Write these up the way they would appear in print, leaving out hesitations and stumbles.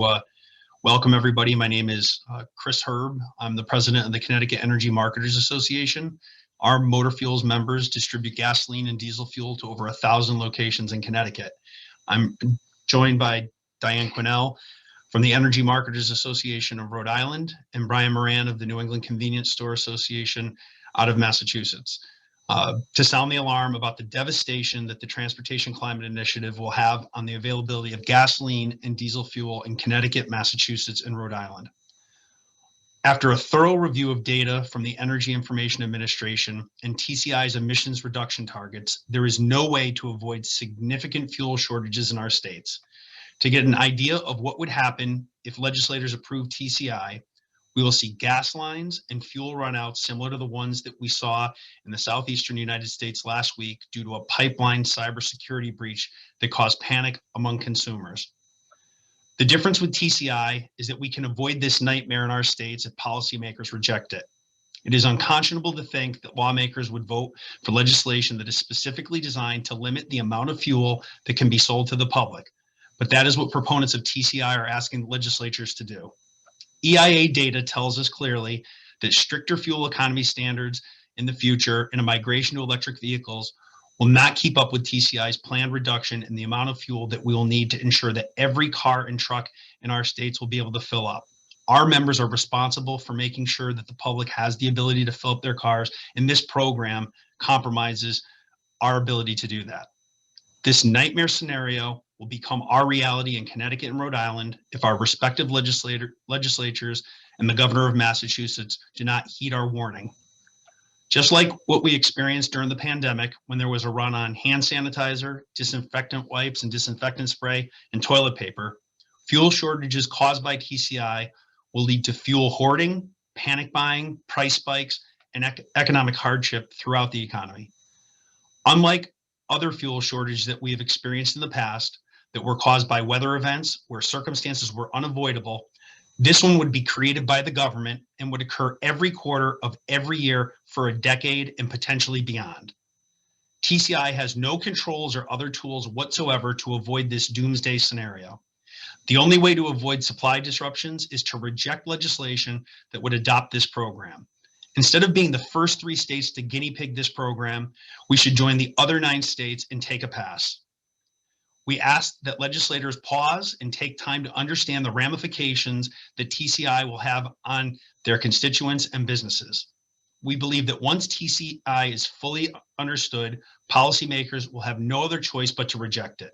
Uh, Welcome, everybody. My name is Chris Herb. I'm the president of the Connecticut Energy Marketers Association. Our motor fuels members distribute gasoline and diesel fuel to over 1,000 locations in Connecticut. I'm joined by Diane Quinnell from the Energy Marketers Association of Rhode Island and Brian Moran of the New England Convenience Store Association out of Massachusetts. To sound the alarm about the devastation that the Transportation Climate Initiative will have on the availability of gasoline and diesel fuel in Connecticut, Massachusetts, and Rhode Island. After a thorough review of data from the Energy Information Administration and TCI's emissions reduction targets, there is no way to avoid significant fuel shortages in our states. To get an idea of what would happen if legislators approve TCI, we will see gas lines and fuel runouts similar to the ones that we saw in the southeastern United States last week due to a pipeline cybersecurity breach that caused panic among consumers. The difference with TCI is that we can avoid this nightmare in our states if policymakers reject it. It is unconscionable to think that lawmakers would vote for legislation that is specifically designed to limit the amount of fuel that can be sold to the public. But that is what proponents of TCI are asking legislatures to do. EIA data tells us clearly that stricter fuel economy standards in the future and a migration to electric vehicles will not keep up with TCI's planned reduction in the amount of fuel that we will need to ensure that every car and truck in our states will be able to fill up. Our members are responsible for making sure that the public has the ability to fill up their cars, and this program compromises our ability to do that. This nightmare scenario will become our reality in Connecticut and Rhode Island if our respective legislatures and the governor of Massachusetts do not heed our warning. Just like what we experienced during the pandemic when there was a run on hand sanitizer, disinfectant wipes and disinfectant spray, and toilet paper, fuel shortages caused by TCI will lead to fuel hoarding, panic buying, price spikes, and economic hardship throughout the economy. Unlike other fuel shortages that we have experienced in the past that were caused by weather events where circumstances were unavoidable, this one would be created by the government and would occur every quarter of every year for a decade and potentially beyond. TCI has no controls or other tools whatsoever to avoid this doomsday scenario. The only way to avoid supply disruptions is to reject legislation that would adopt this program. Instead of being the first 3 states to guinea pig this program, we should join the other 9 states and take a pass. We ask that legislators pause and take time to understand the ramifications that TCI will have on their constituents and businesses. We believe that once TCI is fully understood, policymakers will have no other choice but to reject it.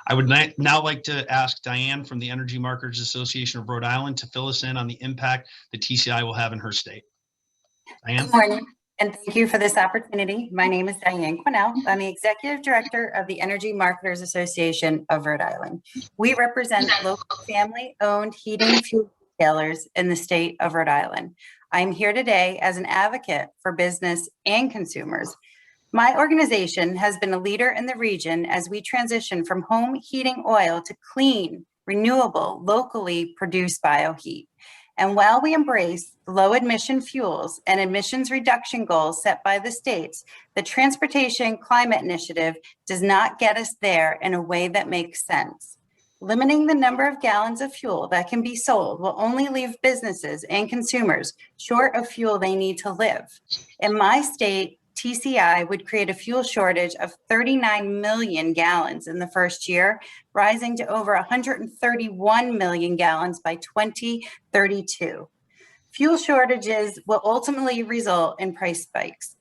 I would now like to ask Diane from the Energy Marketers Association of Rhode Island to fill us in on the impact that TCI will have in her state. Diane? Good morning, and thank you for this opportunity. My name is Diane Quinnell. I'm the Executive Director of the Energy Marketers Association of Rhode Island. We represent local family-owned heating fuel retailers in the state of Rhode Island. I'm here today as an advocate for business and consumers. My organization has been a leader in the region as we transition from home heating oil to clean, renewable, locally produced bioheat. And while we embrace low emission fuels and emissions reduction goals set by the states, the Transportation Climate Initiative does not get us there in a way that makes sense. Limiting the number of gallons of fuel that can be sold will only leave businesses and consumers short of fuel they need to live. In my state, TCI would create a fuel shortage of 39 million gallons in the first year, rising to over 131 million gallons by 2032. Fuel shortages will ultimately result in price spikes,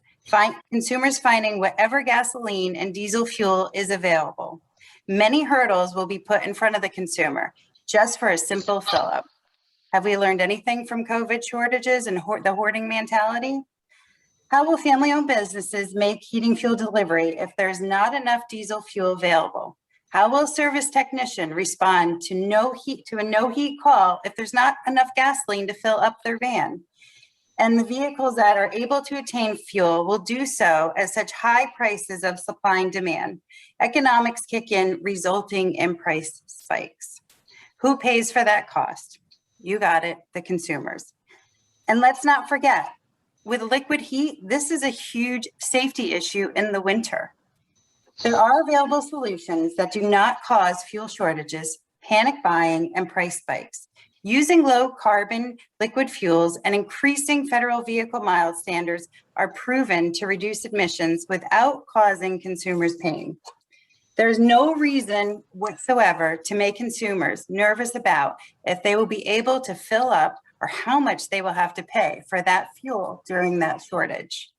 consumers finding whatever gasoline and diesel fuel is available. Many hurdles will be put in front of the consumer just for a simple fill-up. Have we learned anything from COVID shortages and the hoarding mentality? How will family-owned businesses make heating fuel delivery if there's not enough diesel fuel available? How will a service technician respond to a no heat call if there's not enough gasoline to fill up their van? And the vehicles that are able to attain fuel will do so at such high prices of supply and demand. Economics kick in, resulting in price spikes. Who pays for that cost? You got it, the consumers. And let's not forget, with liquid heat, this is a huge safety issue in the winter. There are available solutions that do not cause fuel shortages, panic buying, and price spikes. Using low carbon liquid fuels and increasing federal vehicle mileage standards are proven to reduce emissions without causing consumers pain. There's no reason whatsoever to make consumers nervous about if they will be able to fill up or how much they will have to pay for that fuel during that shortage.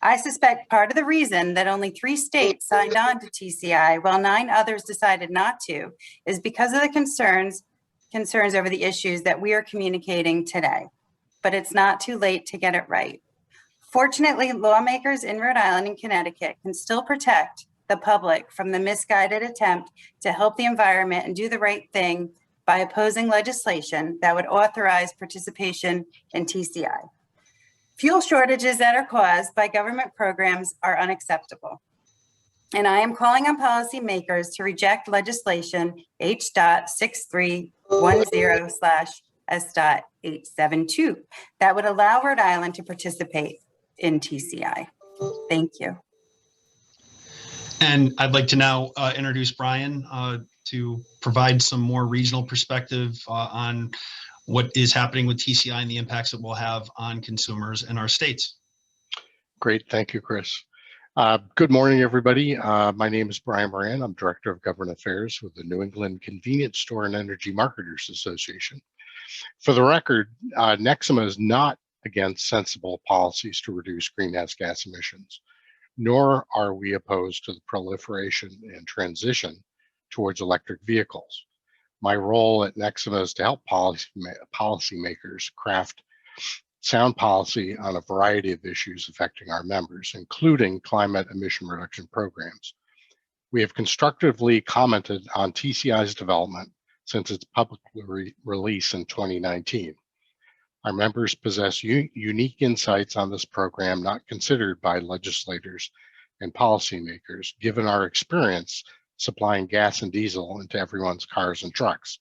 I suspect part of the reason that only 3 states signed on to TCI while 9 others decided not to is because of the concerns over the issues that we are communicating today. But it's not too late to get it right. Fortunately, lawmakers in Rhode Island and Connecticut can still protect the public from the misguided attempt to help the environment and do the right thing by opposing legislation that would authorize participation in TCI. Fuel shortages that are caused by government programs are unacceptable. And I am calling on policymakers to reject legislation H.6310/S.872 that would allow Rhode Island to participate in TCI. Thank you. And I'd like to now introduce Brian to provide some more regional perspective on what is happening with TCI and the impacts it will have on consumers in our states. Great, thank you, Chris. Good morning, everybody. My name is Brian Moran. I'm Director of Government Affairs with the New England Convenience Store and Energy Marketers Association. For the record, NEXIMA is not against sensible policies to reduce greenhouse gas emissions, nor are we opposed to the proliferation and transition towards electric vehicles. My role at NEXIMA is to help policymakers craft sound policy on a variety of issues affecting our members, including climate emission reduction programs. We have constructively commented on TCI's development since its public release in 2019. Our members possess unique insights on this program not considered by legislators and policymakers, given our experience supplying gas and diesel into everyone's cars and trucks.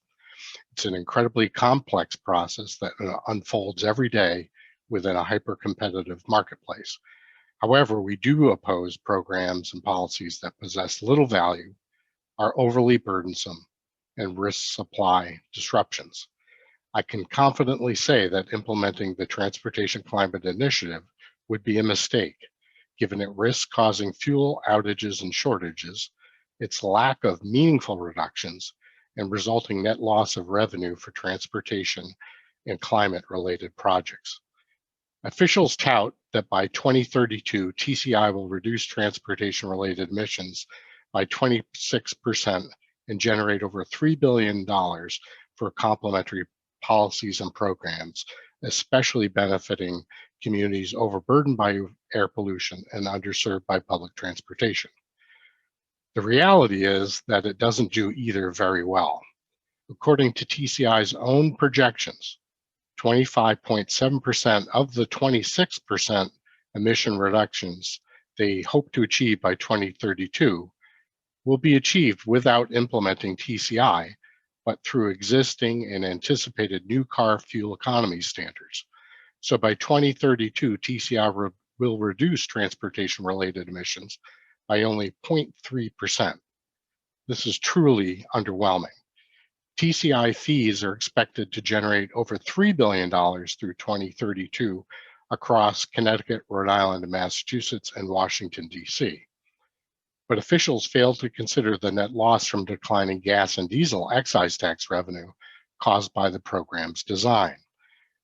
It's an incredibly complex process that unfolds every day within a hyper-competitive marketplace. However, we do oppose programs and policies that possess little value, are overly burdensome, and risk supply disruptions. I can confidently say that implementing the Transportation Climate Initiative would be a mistake, given it risks causing fuel outages and shortages, its lack of meaningful reductions, and resulting net loss of revenue for transportation and climate-related projects. Officials tout that by 2032, TCI will reduce transportation-related emissions by 26% and generate over $3 billion for complementary policies and programs, especially benefiting communities overburdened by air pollution and underserved by public transportation. The reality is that it doesn't do either very well. According to TCI's own projections, 25.7% of the 26% emission reductions they hope to achieve by 2032 will be achieved without implementing TCI, but through existing and anticipated new car fuel economy standards. So by 2032, TCI will reduce transportation-related emissions by only 0.3%. This is truly underwhelming. TCI fees are expected to generate over $3 billion through 2032 across Connecticut, Rhode Island, and Massachusetts, and Washington, D.C. But officials fail to consider the net loss from declining gas and diesel excise tax revenue caused by the program's design.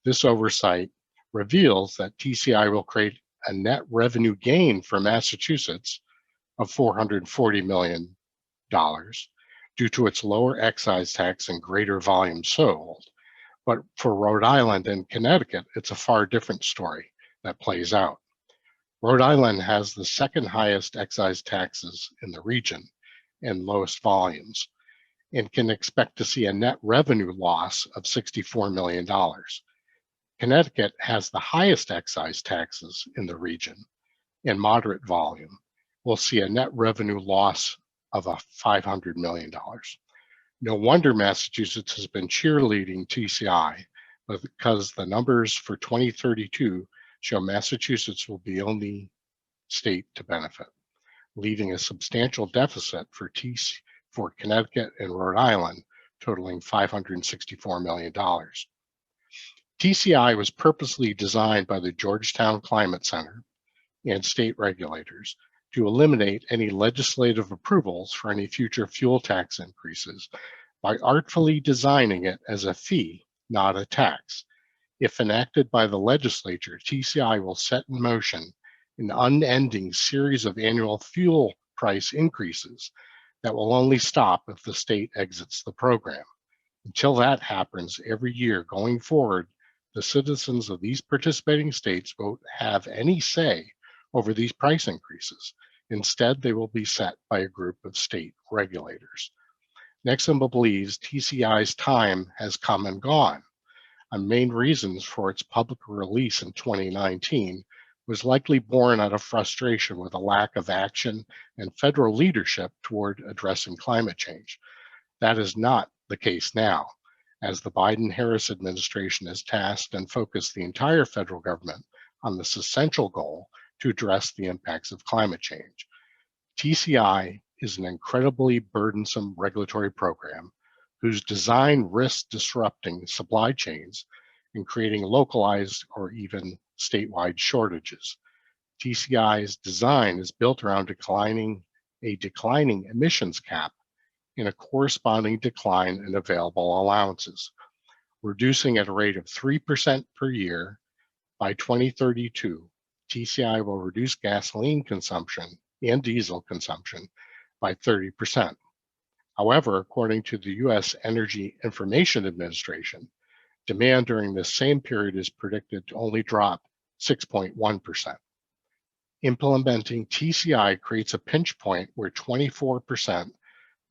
This oversight reveals that TCI will create a net revenue gain for Massachusetts of $440 million due to its lower excise tax and greater volume sold. But for Rhode Island and Connecticut, it's a far different story that plays out. Rhode Island has the second highest excise taxes in the region and lowest volumes, and can expect to see a net revenue loss of $64 million. Connecticut has the highest excise taxes in the region and moderate volume. We'll see a net revenue loss of $500 million. No wonder Massachusetts has been cheerleading TCI, because the numbers for 2032 show Massachusetts will be the only state to benefit, leaving a substantial deficit for Connecticut and Rhode Island, totaling $564 million. TCI was purposely designed by the Georgetown Climate Center and state regulators to eliminate any legislative approvals for any future fuel tax increases by artfully designing it as a fee, not a tax. If enacted by the legislature, TCI will set in motion an unending series of annual fuel price increases that will only stop if the state exits the program. Until that happens, every year going forward, the citizens of these participating states won't have any say over these price increases. Instead, they will be set by a group of state regulators. Nexum believes TCI's time has come and gone. A main reasons for its public release in 2019 was likely born out of frustration with a lack of action and federal leadership toward addressing climate change. That is not the case now, as the Biden-Harris administration has tasked and focused the entire federal government on this essential goal to address the impacts of climate change. TCI is an incredibly burdensome regulatory program whose design risks disrupting supply chains and creating localized or even statewide shortages. TCI's design is built around a declining emissions cap and a corresponding decline in available allowances, reducing at a rate of 3% per year. By 2032, TCI will reduce gasoline consumption and diesel consumption by 30%. However, according to the U.S. Energy Information Administration, demand during this same period is predicted to only drop 6.1%. Implementing TCI creates a pinch point where 24%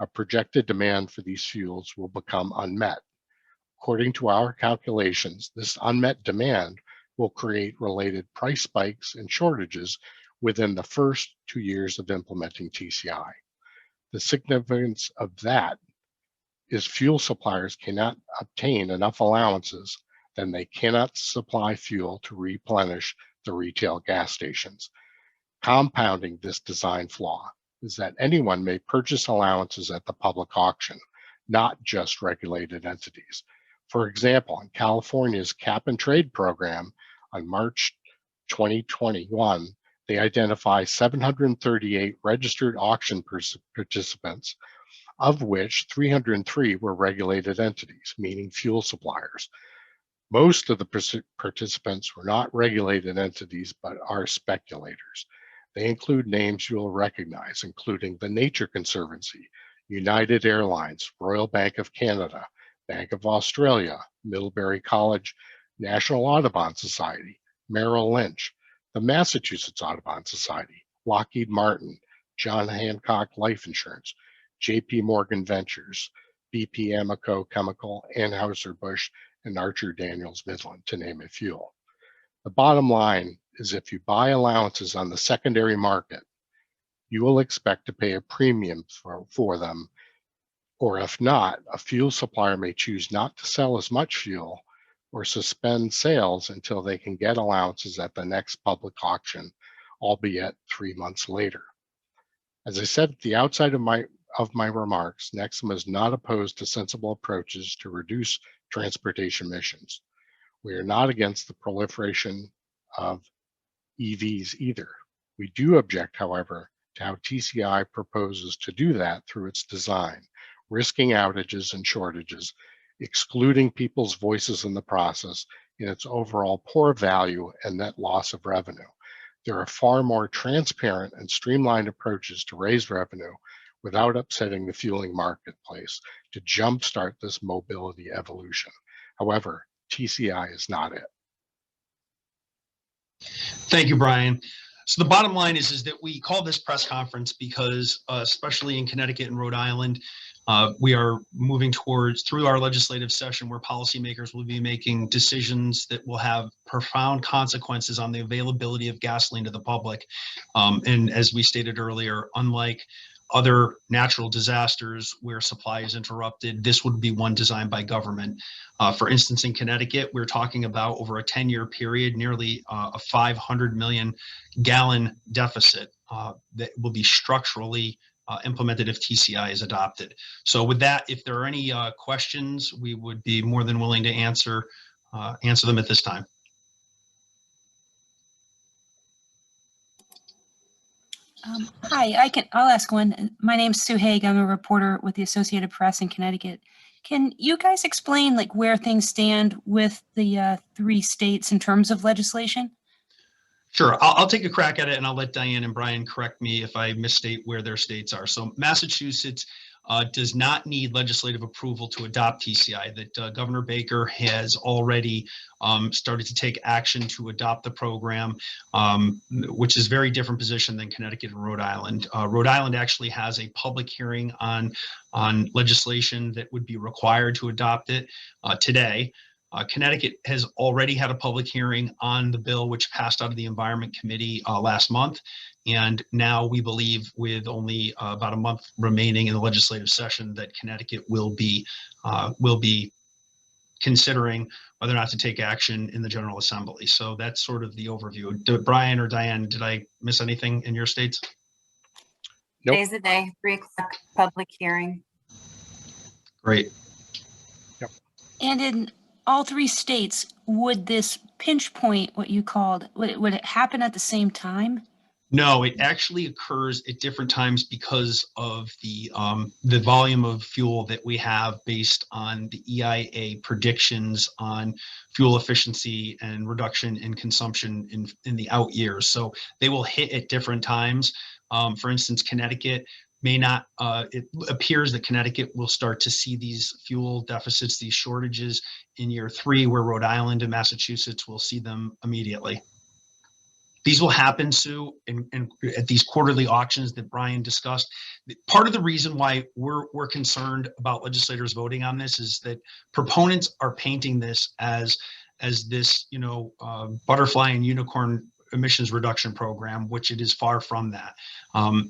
of projected demand for these fuels will become unmet. According to our calculations, this unmet demand will create related price spikes and shortages within the first 2 years of implementing TCI. The significance of that is fuel suppliers cannot obtain enough allowances, then they cannot supply fuel to replenish the retail gas stations. Compounding this design flaw is that anyone may purchase allowances at the public auction, not just regulated entities. For example, in California's cap and trade program on March 2021, they identify 738 registered auction participants, of which 303 were regulated entities, meaning fuel suppliers. Most of the participants were not regulated entities, but are speculators. They include names you will recognize, including the Nature Conservancy, United Airlines, Royal Bank of Canada, Bank of Australia, Middlebury College, National Audubon Society, Merrill Lynch, the Massachusetts Audubon Society, Lockheed Martin, John Hancock Life Insurance, JP Morgan Ventures, BP Amoco Chemical, Anheuser-Busch, and Archer Daniels Midland, to name a few. The bottom line is if you buy allowances on the secondary market, you will expect to pay a premium for them, or if not, a fuel supplier may choose not to sell as much fuel or suspend sales until they can get allowances at the next public auction, albeit 3 months later. As I said at the outside of my remarks, Nexum is not opposed to sensible approaches to reduce transportation emissions. We are not against the proliferation of EVs either. We do object, however, to how TCI proposes to do that through its design, risking outages and shortages, excluding people's voices in the process, in its overall poor value and net loss of revenue. There are far more transparent and streamlined approaches to raise revenue without upsetting the fueling marketplace to jumpstart this mobility evolution. However, TCI is not it. Thank you, Brian. So the bottom line is that we call this press conference because, especially in Connecticut and Rhode Island, we are moving through our legislative session where policymakers will be making decisions that will have profound consequences on the availability of gasoline to the public. And as we stated earlier, unlike other natural disasters where supply is interrupted, this would be one designed by government. For instance, in Connecticut, we're talking about over a 10-year period, nearly a 500 million gallon deficit that will be structurally implemented if TCI is adopted. So with that, if there are any questions, we would be more than willing to answer them at this time. Hi, I'll ask one. My name's Sue Haig. I'm a reporter with the Associated Press in Connecticut. Can you guys explain like where things stand with the 3 states in terms of legislation? Sure, I'll take a crack at it, and I'll let Diane and Brian correct me if I misstate where their states are. So Massachusetts does not need legislative approval to adopt TCI. That Governor Baker has already started to take action to adopt the program, which is a very different position than Connecticut and Rhode Island. Rhode Island actually has a public hearing on legislation that would be required to adopt it today. Connecticut has already had a public hearing on the bill, which passed out of the Environment Committee last month. And now we believe, with only about a month remaining in the legislative session, that Connecticut will be considering whether or not to take action in the General Assembly. So that's sort of the overview. Brian or Diane, did I miss anything in your states? Nope. Today's the day, 3 o'clock public hearing. Great. Yep. And in all 3 states, would this pinch point, what you called, would it happen at the same time? No, it actually occurs at different times because of the volume of fuel that we have based on the EIA predictions on fuel efficiency and reduction in consumption in the out years. So they will hit at different times. For instance, Connecticut may not, it appears that Connecticut will start to see these fuel deficits, these shortages in year 3, where Rhode Island and Massachusetts will see them immediately. These will happen, Sue, at these quarterly auctions that Brian discussed. Part of the reason why we're concerned about legislators voting on this is that proponents are painting this as this, butterfly and unicorn emissions reduction program, which it is far from that.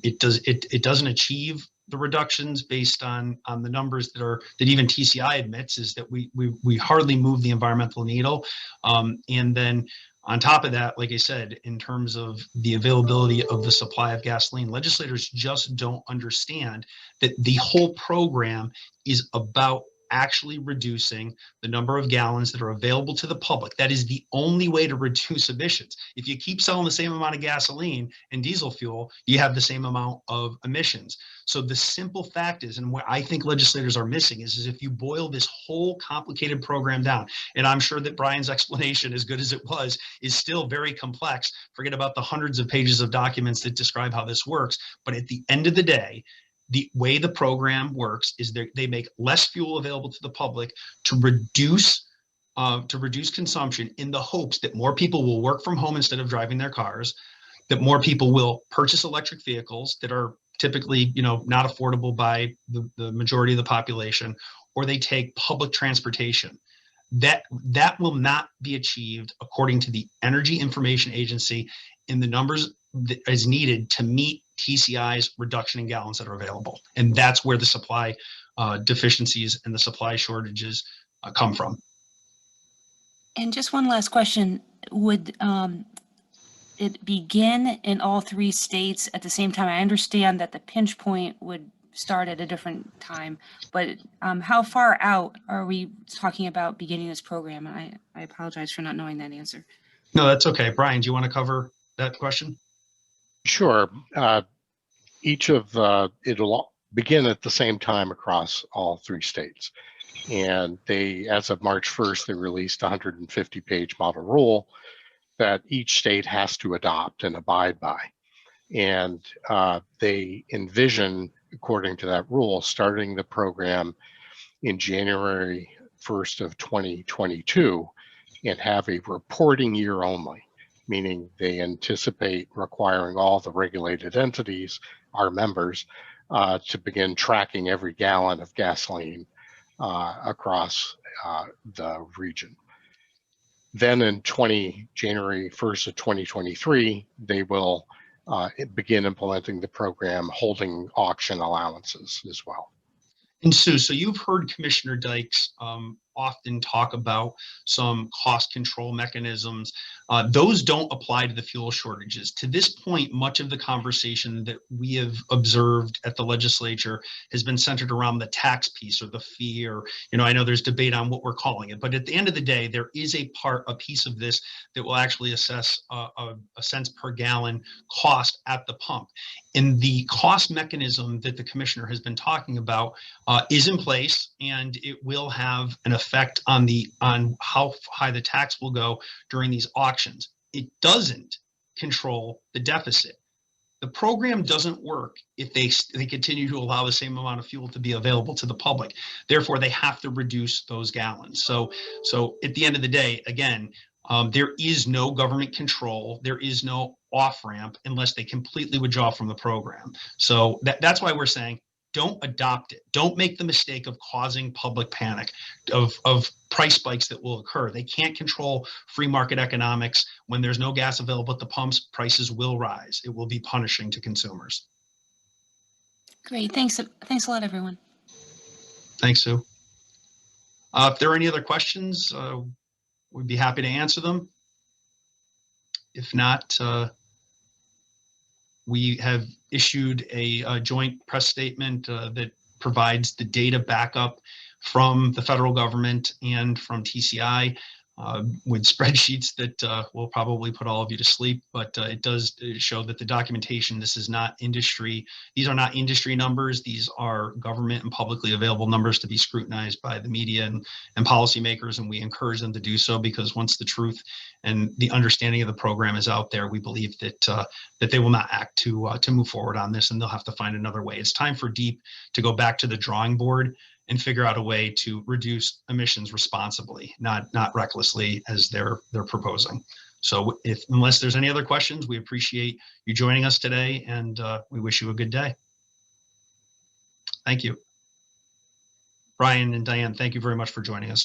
It doesn't achieve the reductions based on the numbers that even TCI admits, is that we hardly move the environmental needle. And then on top of that, like I said, in terms of the availability of the supply of gasoline, legislators just don't understand that the whole program is about actually reducing the number of gallons that are available to the public. That is the only way to reduce emissions. If you keep selling the same amount of gasoline and diesel fuel, you have the same amount of emissions. So the simple fact is, and what I think legislators are missing is if you boil this whole complicated program down, and I'm sure that Brian's explanation, as good as it was, is still very complex. Forget about the hundreds of pages of documents that describe how this works. But at the end of the day, the way the program works is they make less fuel available to the public to reduce consumption, in the hopes that more people will work from home instead of driving their cars, that more people will purchase electric vehicles that are typically, not affordable by the majority of the population, or they take public transportation. That will not be achieved, according to the Energy Information Agency, in the numbers that is needed to meet TCI's reduction in gallons that are available. And that's where the supply deficiencies and the supply shortages come from. And just one last question. Would it begin in all 3 states at the same time? I understand that the pinch point would start at a different time, but how far out are we talking about beginning this program? I apologize for not knowing that answer. No, that's okay. Brian, do you want to cover that question? Sure. It'll begin at the same time across all 3 states. And as of March 1st, they released a 150-page model rule that each state has to adopt and abide by. And they envision, according to that rule, starting the program in January 1st of 2022 and have a reporting year only, meaning they anticipate requiring all the regulated entities, our members, to begin tracking every gallon of gasoline across the region. Then in January 1st of 2023, they will begin implementing the program, holding auction allowances as well. And Sue, so you've heard Commissioner Dykes often talk about some cost control mechanisms. Those don't apply to the fuel shortages. To this point, much of the conversation that we have observed at the legislature has been centered around the tax piece or the fee, or, I know there's debate on what we're calling it, but at the end of the day, there is a piece of this that will actually assess a cents per gallon cost at the pump. And the cost mechanism that the commissioner has been talking about is in place, and it will have an effect on how high the tax will go during these auctions. It doesn't control the deficit. The program doesn't work if they continue to allow the same amount of fuel to be available to the public. Therefore, they have to reduce those gallons. So at the end of the day, again, there is no government control. There is no off-ramp unless they completely withdraw from the program. So that's why we're saying, don't adopt it. Don't make the mistake of causing public panic, of price spikes that will occur. They can't control free market economics. When there's no gas available at the pumps, prices will rise. It will be punishing to consumers. Great. Thanks a lot, everyone. Thanks, Sue. If there are any other questions, we'd be happy to answer them. If not, we have issued a joint press statement that provides the data backup from the federal government and from TCI with spreadsheets that will probably put all of you to sleep, but it does show that the documentation, this is not industry. These are not industry numbers. These are government and publicly available numbers to be scrutinized by the media and policymakers, and we encourage them to do so, because once the truth and the understanding of the program is out there, we believe that that they will not act to move forward on this, and they'll have to find another way. It's time for DEEP to go back to the drawing board and figure out a way to reduce emissions responsibly, not recklessly as they're proposing. So unless there's any other questions, we appreciate you joining us today, and we wish you a good day. Thank you. Brian and Diane, thank you very much for joining us today.